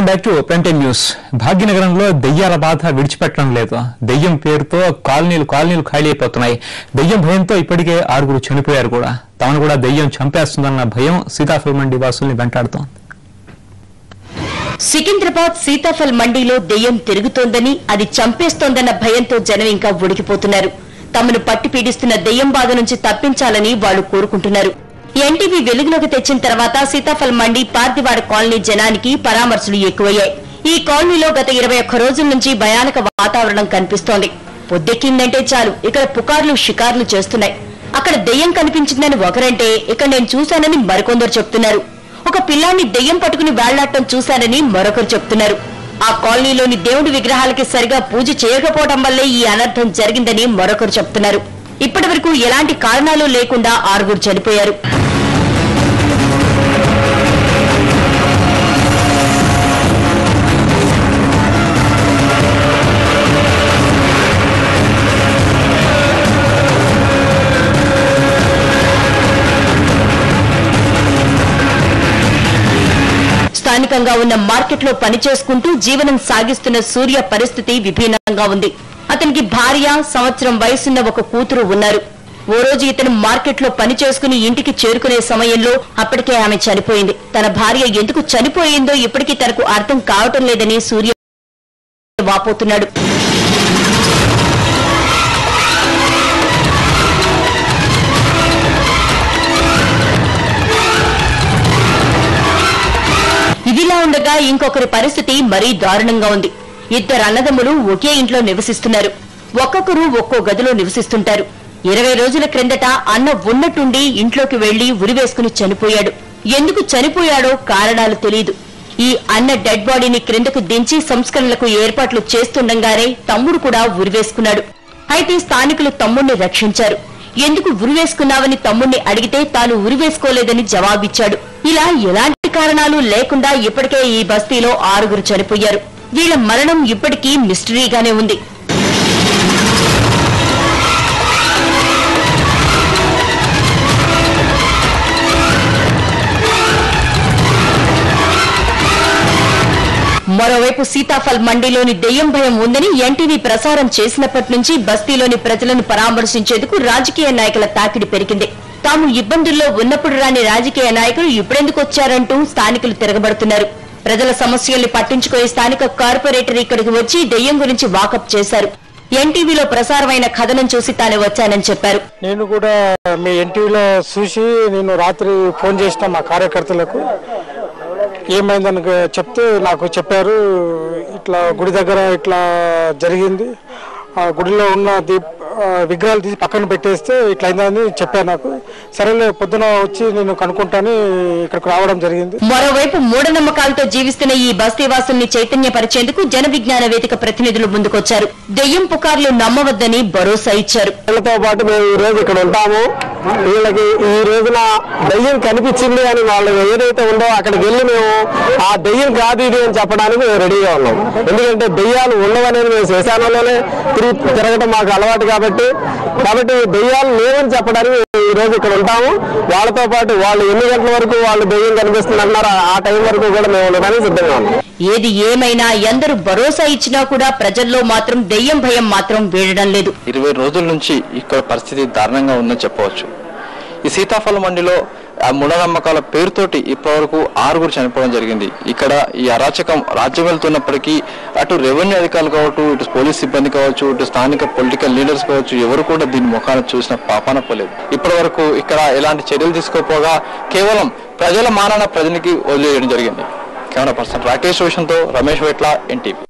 Welcome back to prime time news. భాగ్యనగరంలో దెయ్యాల బాధ విడిచిపెట్టడం లేదు. దెయ్యం పేరుతో కాలనీలు ఖాళీ అయిపోతున్నాయి. దెయ్యం భయంతో ఇప్పటికే 6 చనిపోయారు కూడా. తమను కూడా దెయ్యం చంపేస్తుందన్న భయం సీతాఫల్ మండి వాసుల్ని వెంటాడుతోంది. సికింద్రాబాద్ సీతాఫల్ మండీలో దెయ్యం తిరుగుతోందని, అది చంపేస్తోందన్న భయంతో జనం ఇంకా ఉడికిపోతున్నారు. తమను పట్టి పీడిస్తున్న దెయ్యం బాధ నుంచి తప్పించాలని వాళ్లు కోరుకుంటున్నారు. ఎన్టీవీ వెలుగులోకి తెచ్చిన తర్వాత సీతాఫల్ మండి పార్దివాడ కాలనీ జనానికి పరామర్శలు ఎక్కువయ్యాయి. ఈ కాలనీలో గత 21 రోజుల నుంచి భయానక వాతావరణం కనిపిస్తోంది. పొద్దెక్కిందంటే చాలు ఇక్కడ పుకార్లు షికార్లు చేస్తున్నాయి. అక్కడ దెయ్యం కనిపించిందని ఒకరంటే ఇక్కడ నేను చూశానని మరికొందరు చెప్తున్నారు. ఒక పిల్లాన్ని దెయ్యం పట్టుకుని వేళ్లాడటం చూశానని మరొకరు చెప్తున్నారు. ఆ కాలనీలోని దేవుడి విగ్రహాలకి సరిగా పూజ చేయకపోవడం వల్లే ఈ అనర్థం జరిగిందని మరొకరు చెప్తున్నారు. ఇప్పటి వరకు ఎలాంటి కారణాలు లేకుండా 6 చనిపోయారు. స్థానికంగా ఉన్న మార్కెట్లో పనిచేసుకుంటూ జీవనం సాగిస్తున్న సూర్య పరిస్థితి విభిన్నంగా ఉంది. అతనికి భార్య, సంవత్సరం వయసున్న ఒక కూతురు ఉన్నారు. ఓ రోజు ఇతను మార్కెట్లో పని చేసుకుని ఇంటికి చేరుకునే సమయంలో అప్పటికే ఆమె చనిపోయింది. తన భార్య ఎందుకు చనిపోయిందో ఇప్పటికీ తనకు అర్థం కావటం లేదని సూర్య వాపోతున్నాడు. ఇదిలా ఉండగా ఇంకొకరి పరిస్థితి మరీ దారుణంగా ఉంది. 2 అన్నదమ్ములు ఒకే ఇంట్లో నివసిస్తున్నారు. ఒక్కొక్కరు ఒక్కో గదిలో నివసిస్తుంటారు. 20 రోజుల క్రిందట అన్న ఉన్నట్టుండి ఇంట్లోకి వెళ్లి ఉరివేసుకుని చనిపోయాడు. ఎందుకు చనిపోయాడో కారణాలు తెలియదు. ఈ అన్న డెడ్ బాడీని క్రిందకు దించి సంస్కరణలకు ఏర్పాట్లు చేస్తుండగానే తమ్ముడు కూడా ఉరివేసుకున్నాడు. అయితే స్థానికులు తమ్ముడిని రక్షించారు. ఎందుకు ఉరివేసుకున్నావని తమ్ముడిని అడిగితే తాను ఉరివేసుకోలేదని జవాబిచ్చాడు. ఇలా ఎలాంటి కారణాలు లేకుండా ఇప్పటికే ఈ బస్తీలో 6 చనిపోయారు. వీళ్ల మరణం ఇప్పటికీ మిస్టరీగానే ఉంది. మరోవైపు సీతాఫల్ మండీలోని దెయ్యం భయం ఉందని ఎన్టీవీ ప్రసారం చేసినప్పటి నుంచి బస్తీలోని ప్రజలను పరామర్శించేందుకు రాజకీయ నాయకుల తాకిడి పెరిగింది. తాము ఇబ్బందుల్లో ఉన్నప్పుడు రాని రాజకీయ నాయకులు ఇప్పుడెందుకు వచ్చారంటూ స్థానికులు తిరగబడుతున్నారు. ప్రజల సమస్యల్ని పట్టించుకునే స్థానిక కార్పొరేటర్ ఇక్కడికి వచ్చి దెయ్యం గురించి వాకప్ చేశారు. ఎన్టీవీలో ప్రసారమైన కథనం చూసి తాను వచ్చానని చెప్పారు. నేను కూడా మీ ఎన్టీవీలో చూసి నేను రాత్రి ఫోన్ చేసిన మా కార్యకర్తలకు ఏమైందని చెప్తే నాకు చెప్పారు, ఇట్లా గుడి దగ్గర ఇట్లా జరిగింది, ఆ గుడిలో ఉన్న విగ్రహాలు తీసి పక్కన పెట్టేస్తే ఇట్లా అయిందని చెప్పారు నాకు. సరేలే పొద్దున వచ్చి నేను కనుక్కుంటాను ఇక్కడికి రావడం జరిగింది. మరోవైపు మూఢనమ్మకాలతో జీవిస్తున్న ఈ బస్తీవాసుల్ని చైతన్యపరిచేందుకు జన విజ్ఞాన వేదిక ప్రతినిధులు ముందుకొచ్చారు. దెయ్యం పుకార్లు నమ్మవద్దని భరోసా ఇచ్చారు. వీళ్ళతో పాటు మేము ఈ రోజు ఇక్కడ ఉంటాము. వీళ్ళకి ఈ రోజున దెయ్యం కనిపించింది అని వాళ్ళు ఏదైతే ఉందో అక్కడికి వెళ్ళి మేము ఆ దెయ్యం కాదు ఇది అని చెప్పడానికి మేము రెడీగా ఉన్నాం. ఎందుకంటే దెయ్యాలు ఉండవనేది మేము శ్మశానంలోనే తిరగడం మాకు అలవాటు కాబట్టి దెయ్యాలు లేవని చెప్పడానికి ఈ రోజు ఇక్కడ ఉంటాము. వాళ్ళతో పాటు వాళ్ళు ఎన్ని గంటల వరకు వాళ్ళు దెయ్యం కనిపిస్తుంది అంటున్నారు, ఆ టైం వరకు కూడా మేము ఉండడానికి సిద్ధంగా ఉన్నాం. ఏది ఏమైనా ఎందరు భరోసా ఇచ్చినా కూడా ప్రజల్లో మాత్రం దెయ్యం భయం మాత్రం వీడడం లేదు. 20 రోజుల నుంచి ఇక్కడ పరిస్థితి దారుణంగా ఉందని చెప్పవచ్చు. ఈ సీతాఫల మండిలో ఆ మూఢనమ్మకాల పేరుతోటి ఇప్పటివరకు 6 చనిపోవడం జరిగింది. ఇక్కడ ఈ అరాచకం రాజ్యం వెళ్తున్నప్పటికీ అటు రెవెన్యూ అధికారులు కావచ్చు, ఇటు పోలీస్ సిబ్బంది కావచ్చు, ఇటు స్థానిక పొలిటికల్ లీడర్స్ కావచ్చు, ఎవరు కూడా దీని ముఖాన్ని చూసిన పాపాన పోలేదు. ఇప్పటి వరకు ఇక్కడ ఎలాంటి చర్యలు తీసుకోపోగా కేవలం ప్రజల మానాన ప్రజనికి వదిలేయడం జరిగింది. Camera person Rakesh రోషన్తో Ramesh వెట్ల, NTV.